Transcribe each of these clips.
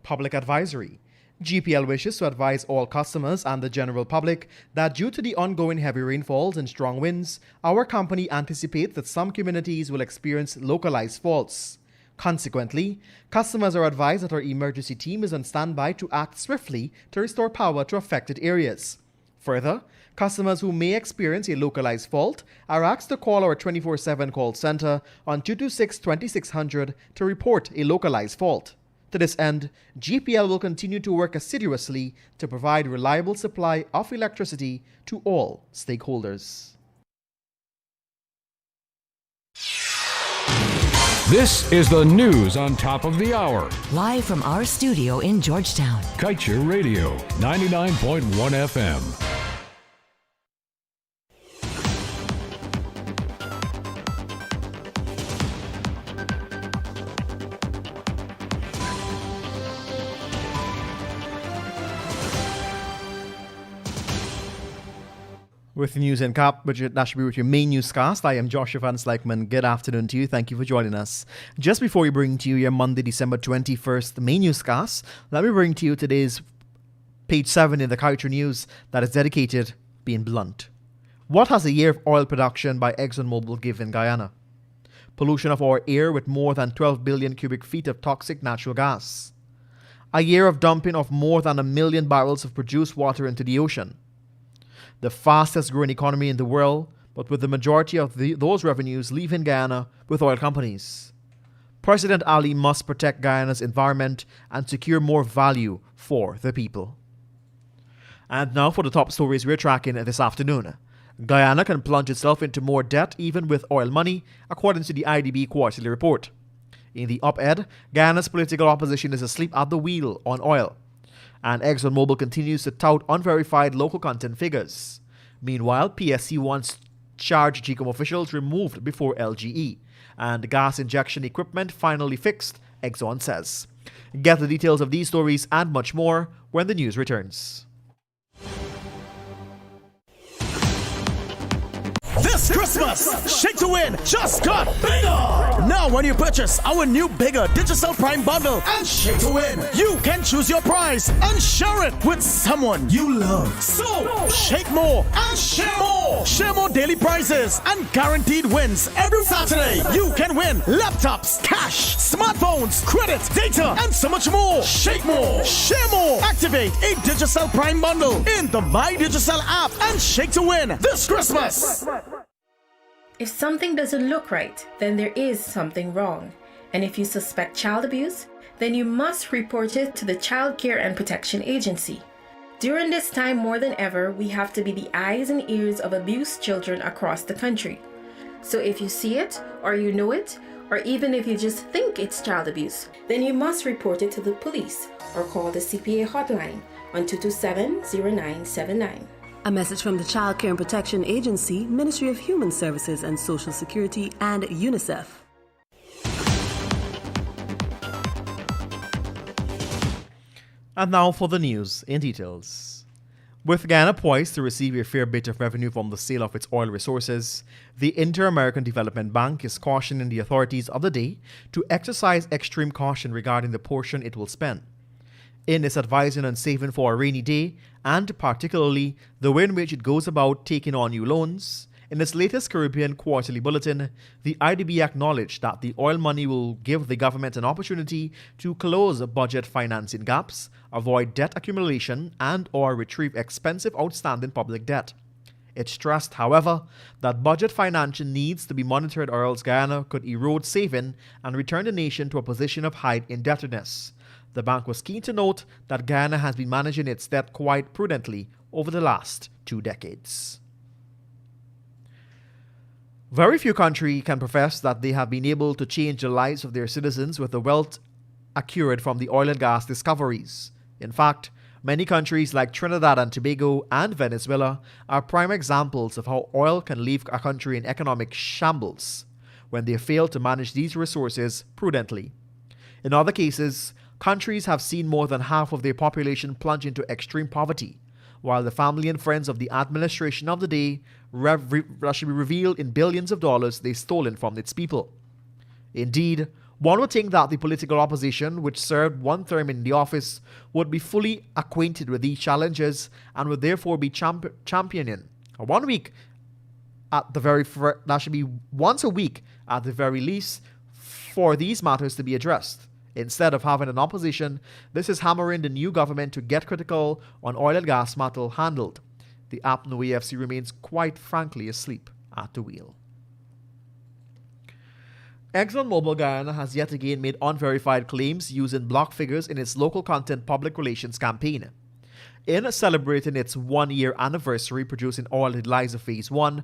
Public advisory. GPL wishes to advise all customers and the general public that due to the ongoing heavy rainfalls and strong winds, our company anticipates that some communities will experience localized faults. Consequently, customers are advised that our emergency team is on standby to act swiftly to restore power to affected areas. Further, customers who may experience a localized fault are asked to call our 24/7 call center on 226-2600 to report a localized fault. To this end, GPL will continue to work assiduously to provide reliable supply of electricity to all stakeholders. This is the news on top of the hour. Live from our studio in Georgetown. Kaieteur Radio, 99.1 FM. With news and cap, that should be with your main newscast. I am Joshua Van Slykeman. Good afternoon to you. Thank you for joining us. Just before we bring to you your Monday, December 21st main newscast, let me bring to you today's page 7 in the Kaieteur News that is dedicated being blunt. What has a year of oil production by ExxonMobil given Guyana? Pollution of our air with more than 12 billion cubic feet of toxic natural gas. A year of dumping of more than 1 million barrels of produced water into the ocean. The fastest growing economy in the world, but with the majority of those revenues leaving Guyana with oil companies. President Ali must protect Guyana's environment and secure more value for the people. And now for the top stories we're tracking this afternoon. Guyana can plunge itself into more debt even with oil money, according to the IDB quarterly report. In the op-ed, Guyana's political opposition is asleep at the wheel on oil. And ExxonMobil continues to tout unverified local content figures. Meanwhile, PSC wants charged GECOM officials removed before LGE. And gas injection equipment finally fixed, Exxon says. Get the details of these stories and much more when the news returns. This Christmas, Shake to Win just got bigger! Now when you purchase our new bigger Digital Prime bundle and Shake to Win, you can choose your prize and share it with someone you love. So, shake more and share more! Share more daily prizes and guaranteed wins every Saturday. You can win laptops, cash, smartphones, credit, data, and so much more. Shake more, share more. Activate a Digital Prime bundle in the My Digital app and Shake to Win this Christmas. If something doesn't look right, then there is something wrong. And if you suspect child abuse, then you must report it to the Child Care and Protection Agency. During this time more than ever, we have to be the eyes and ears of abused children across the country. So if you see it, or you know it, or even if you just think it's child abuse, then you must report it to the police or call the CPA hotline on 227-0979. A message from the Child Care and Protection Agency, Ministry of Human Services and Social Security, and UNICEF. And now for the news in details. With Guyana poised to receive a fair bit of revenue from the sale of its oil resources, the Inter-American Development Bank is cautioning the authorities of the day to exercise extreme caution regarding the portion it will spend. In its advising on saving for a rainy day, and particularly the way in which it goes about taking on new loans, in its latest Caribbean quarterly bulletin, the IDB acknowledged that the oil money will give the government an opportunity to close budget financing gaps, avoid debt accumulation, and/or retrieve expensive outstanding public debt. It stressed, however, that budget financing needs to be monitored or else Guyana could erode saving and return the nation to a position of high indebtedness. The bank was keen to note that Guyana has been managing its debt quite prudently over the last 2 decades. Very few countries can profess that they have been able to change the lives of their citizens with the wealth accrued from the oil and gas discoveries. In fact, many countries like Trinidad and Tobago and Venezuela are prime examples of how oil can leave a country in economic shambles when they fail to manage these resources prudently. In other cases, countries have seen more than half of their population plunge into extreme poverty, while the family and friends of the administration of the day should be revealed in billions of dollars they've stolen from its people. Indeed, One would think that the political opposition, which served one term in the office, would be fully acquainted with these challenges and would therefore be championing 1 week at the that should be once a week at the very least for these matters to be addressed. Instead of having an opposition, this is hammering the new government to get critical on oil and gas matter handled. The APNO AFC remains quite frankly asleep at the wheel. ExxonMobil Guyana has yet again made unverified claims using block figures in its local content public relations campaign. In celebrating its 1-year anniversary producing oil at Liza Phase 1,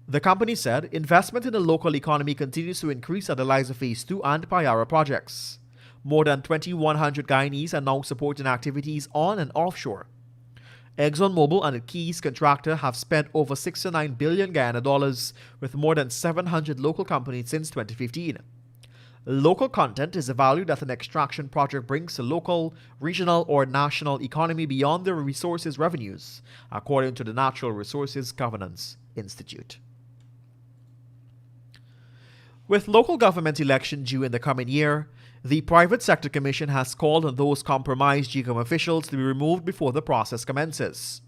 the company said investment in the local economy continues to increase at the Liza Phase 2 and Payara projects. More than 2,100 Guyanese are now supporting activities on and offshore. ExxonMobil and its Keys contractor have spent over $69 billion Guyana dollars with more than 700 local companies since 2015. Local content is the value that an extraction project brings to local, regional, or national economy beyond the resources revenues, according to the Natural Resources Governance Institute. With local government election due in the coming year, the Private Sector Commission has called on those compromised GECOM officials to be removed before the process commences.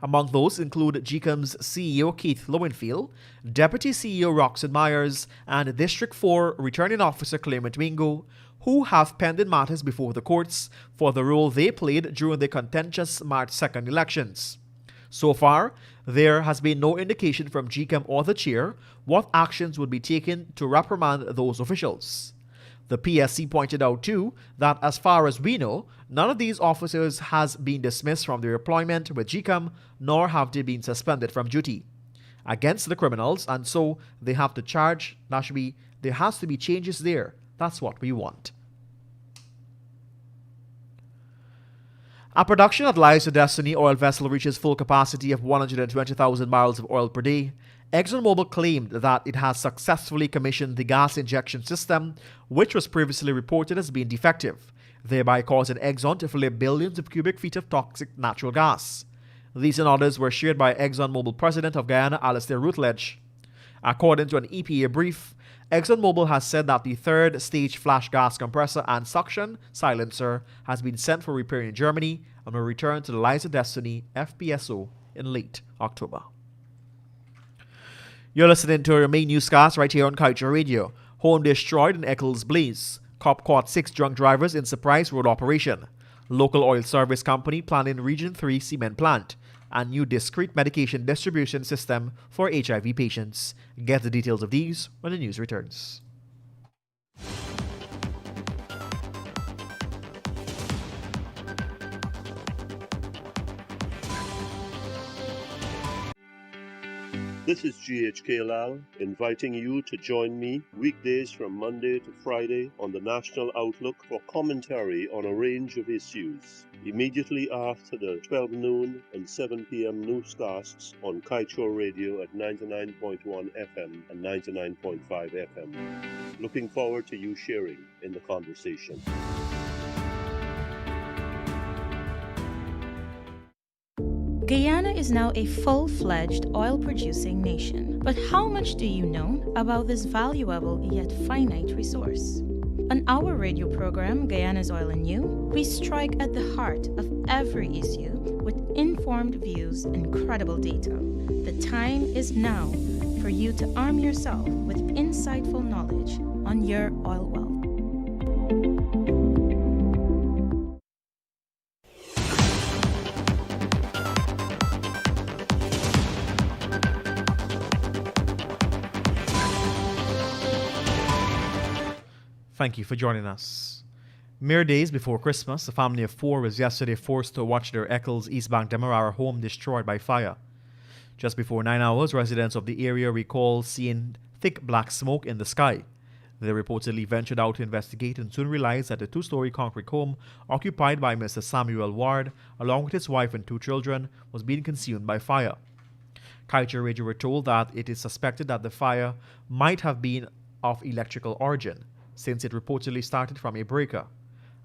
Among those include GECOM's CEO Keith Lowenfield, Deputy CEO Roxanne Myers, and District 4 Returning Officer Clement Wingo, who have pending matters before the courts for the role they played during the contentious March 2nd elections. So far, there has been no indication from GECOM or the chair what actions would be taken to reprimand those officials. The PSC pointed out too that as far as we know, none of these officers has been dismissed from their employment with GECOM, nor have they been suspended from duty against the criminals, and so they have to charge. There has to be changes there. That's what we want. A production at Liza Destiny oil vessel reaches full capacity of 120,000 barrels of oil per day. ExxonMobil claimed that it has successfully commissioned the gas injection system, which was previously reported as being defective, thereby causing Exxon to flip billions of cubic feet of toxic natural gas. These and others were shared by ExxonMobil President of Guyana, Alastair Routledge. According to an EPA brief, ExxonMobil has said that the third stage flash gas compressor and suction silencer has been sent for repair in Germany and will return to the Liza Destiny FPSO in late October. You're listening to your main newscast right here on Kaieteur Radio. Home destroyed in Eccles blaze. Cop caught 6 drunk drivers in surprise road operation. Local oil service company planning Region 3 cement plant. And new discreet medication distribution system for HIV patients. Get the details of these when the news returns. This is GHK Lal inviting you to join me weekdays from Monday to Friday on the National Outlook for commentary on a range of issues. Immediately after the 12 noon and 7 p.m. newscasts on Kaieteur Radio at 99.1 FM and 99.5 FM. Looking forward to you sharing in the conversation. Guyana is now a full-fledged oil-producing nation. But how much do you know about this valuable yet finite resource? On our radio program, Guyana's Oil and You, we strike at the heart of every issue with informed views and credible data. The time is now for you to arm yourself with insightful knowledge on your oil wealth. Thank you for joining us. Mere days before Christmas, a family of 4 was yesterday forced to watch their Eccles East Bank Demerara home destroyed by fire. Just before 9 hours, residents of the area recalled seeing thick black smoke in the sky. They reportedly ventured out to investigate and soon realized that the 2-story concrete home occupied by Mr. Samuel Ward, along with his wife and 2 children, was being consumed by fire. Kaieteur Radio were told that it is suspected that the fire might have been of electrical origin, since it reportedly started from a breaker.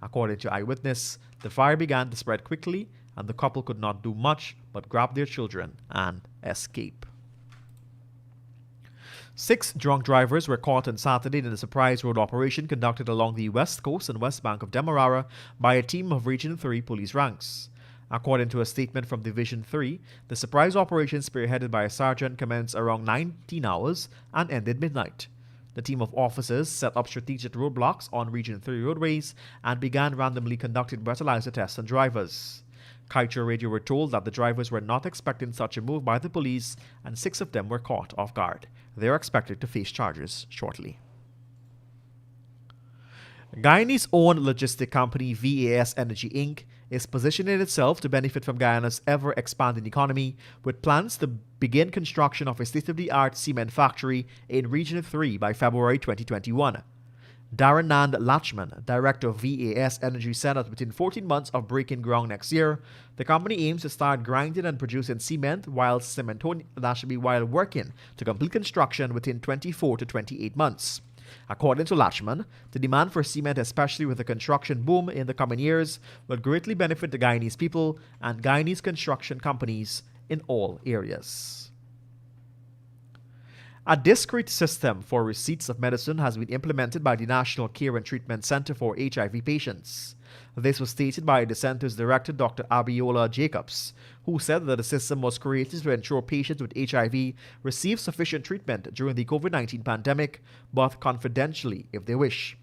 According to eyewitness, the fire began to spread quickly and the couple could not do much but grab their children and escape. 6 drunk drivers were caught on Saturday in a surprise road operation conducted along the west coast and west bank of Demerara by a team of Region 3 police ranks. According to a statement from Division 3, the surprise operation spearheaded by a sergeant commenced around 19 hours and ended midnight. The team of officers set up strategic roadblocks on Region 3 roadways and began randomly conducting breathalyzer tests on drivers. Kaieteur Radio were told that the drivers were not expecting such a move by the police and 6 of them were caught off guard. They are expected to face charges shortly. Guyane's own logistic company VAS Energy Inc. is positioning itself to benefit from Guyana's ever-expanding economy with plans to begin construction of a state-of-the-art cement factory in Region 3 by February 2021. Daranand Lachman, director of VAS Energy, said that within 14 months of breaking ground next year, the company aims to start grinding and producing cement while working to complete construction within 24 to 28 months. According to Lachman, the demand for cement, especially with the construction boom in the coming years, will greatly benefit the Guyanese people and Guyanese construction companies in all areas. A discrete system for receipts of medicine has been implemented by the National Care and Treatment Center for HIV patients. This was stated by the center's director, Dr. Abiola Jacobs, who said that the system was created to ensure patients with HIV receive sufficient treatment during the COVID-19 pandemic, but confidentially if they wish.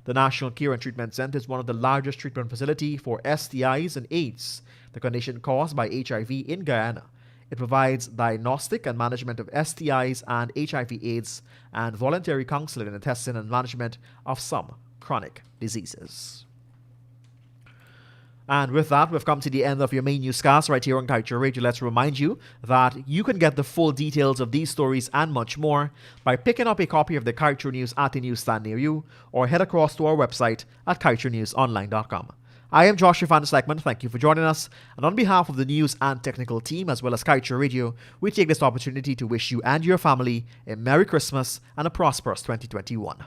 The National Care and Treatment Center is one of the largest treatment facilities for STIs and AIDS, the condition caused by HIV in Guyana. It provides diagnostic and management of STIs and HIV/AIDS and voluntary counseling and testing and management of some chronic diseases. And with that, we've come to the end of your main newscast right here on Kaieteur Radio. Let's remind you that you can get the full details of these stories and much more by picking up a copy of the Kaieteur News at a newsstand near you or head across to our website at kaieteurnewsonline.com. I am Joshua Van Slegman. Thank you for joining us. And on behalf of the news and technical team, as well as Kaieteur Radio, we take this opportunity to wish you and your family a Merry Christmas and a prosperous 2021.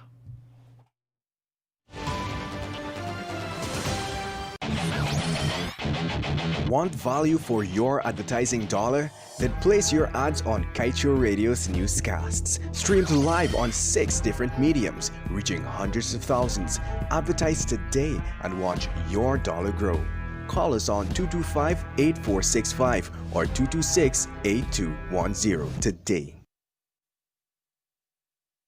Want value for your advertising dollar? Then place your ads on Kaieteur Radio's newscasts. Streamed live on 6 different mediums, reaching hundreds of thousands. Advertise today and watch your dollar grow. Call us on 225-8465 or 226-8210 today.